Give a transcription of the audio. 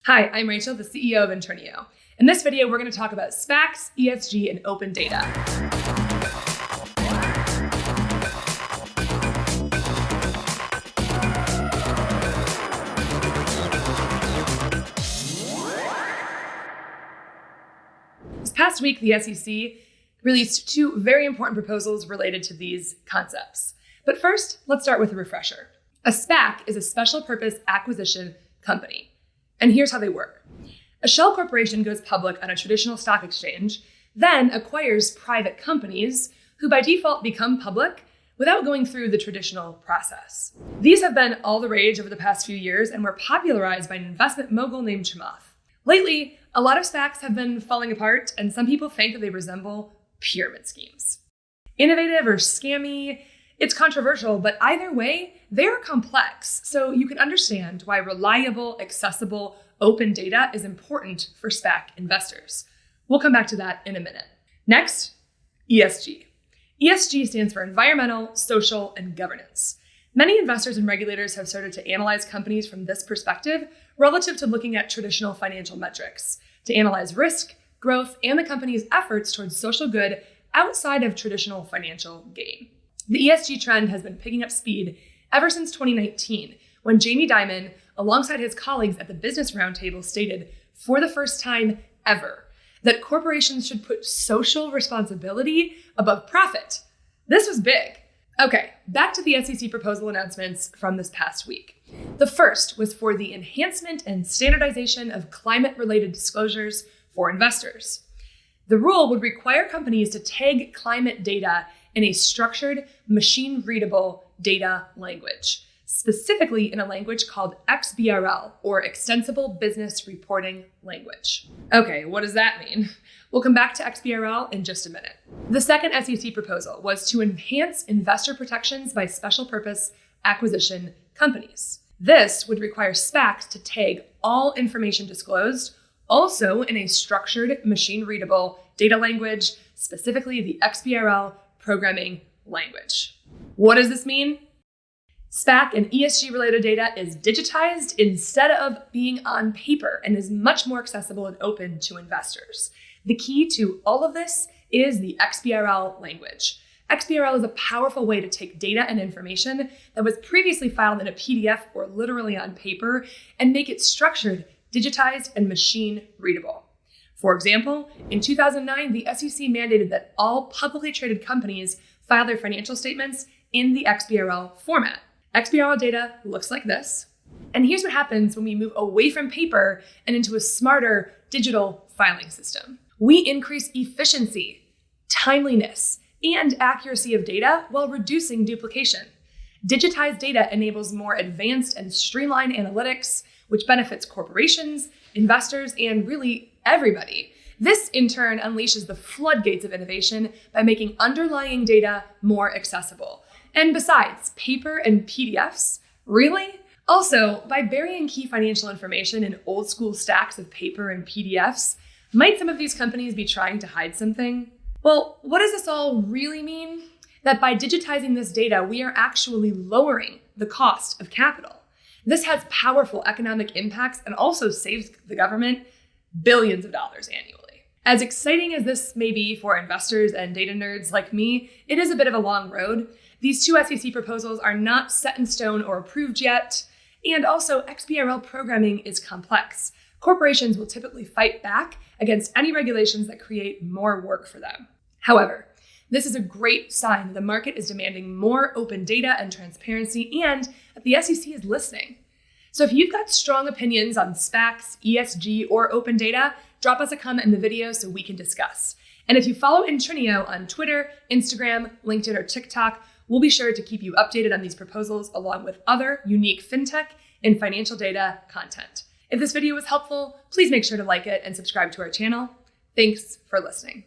Hi, I'm Rachel, the CEO of Internio. In this video, we're going to talk about SPACs, ESG, and open data. This past week, the SEC released two very important proposals related to these concepts. But first, let's start with a refresher. A SPAC is a special purpose acquisition company. And here's how they work. A shell corporation goes public on a traditional stock exchange, then acquires private companies who by default become public without going through the traditional process. These have been all the rage over the past few years and were popularized by an investment mogul named Chamath. Lately, a lot of SPACs have been falling apart, and some people think that they resemble pyramid schemes. Innovative or scammy, it's controversial, but either way, they're complex, so you can understand why reliable, accessible, open data is important for SPAC investors. We'll come back to that in a minute. Next, ESG. ESG stands for environmental, social, and governance. Many investors and regulators have started to analyze companies from this perspective relative to looking at traditional financial metrics, to analyze risk, growth, and the company's efforts towards social good outside of traditional financial gain. The ESG trend has been picking up speed ever since 2019, when Jamie Dimon, alongside his colleagues at the Business Roundtable, stated, for the first time ever, that corporations should put social responsibility above profit. This was big. Okay, back to the SEC proposal announcements from this past week. The first was for the enhancement and standardization of climate-related disclosures for investors. The rule would require companies to tag climate data in a structured, machine-readable data language, specifically in a language called XBRL, or Extensible Business Reporting Language. Okay, what does that mean? We'll come back to XBRL in just a minute. The second SEC proposal was to enhance investor protections by special purpose acquisition companies. This would require SPACs to tag all information disclosed, also in a structured, machine-readable data language, specifically the XBRL programming language. What does this mean? SPAC and ESG related data is digitized instead of being on paper and is much more accessible and open to investors. The key to all of this is the XBRL language. XBRL is a powerful way to take data and information that was previously filed in a PDF or literally on paper and make it structured, digitized, and machine readable. For example, in 2009, the SEC mandated that all publicly traded companies file their financial statements in the XBRL format. XBRL data looks like this. And here's what happens when we move away from paper and into a smarter digital filing system. We increase efficiency, timeliness, and accuracy of data while reducing duplication. Digitized data enables more advanced and streamlined analytics, which benefits corporations, investors, and really everybody. This, in turn, unleashes the floodgates of innovation by making underlying data more accessible. And besides, paper and PDFs? Really? Also, by burying key financial information in old school stacks of paper and PDFs, might some of these companies be trying to hide something? Well, what does this all really mean? That by digitizing this data, we are actually lowering the cost of capital. This has powerful economic impacts and also saves the government billions of dollars annually. As exciting as this may be for investors and data nerds like me, it is a bit of a long road. These two SEC proposals are not set in stone or approved yet, and also XBRL programming is complex. Corporations will typically fight back against any regulations that create more work for them. However, this is a great sign that the market is demanding more open data and transparency, and that the SEC is listening. So if you've got strong opinions on SPACs, ESG, or open data, drop us a comment in the video so we can discuss. And if you follow Internio on Twitter, Instagram, LinkedIn, or TikTok, we'll be sure to keep you updated on these proposals along with other unique fintech and financial data content. If this video was helpful, please make sure to like it and subscribe to our channel. Thanks for listening.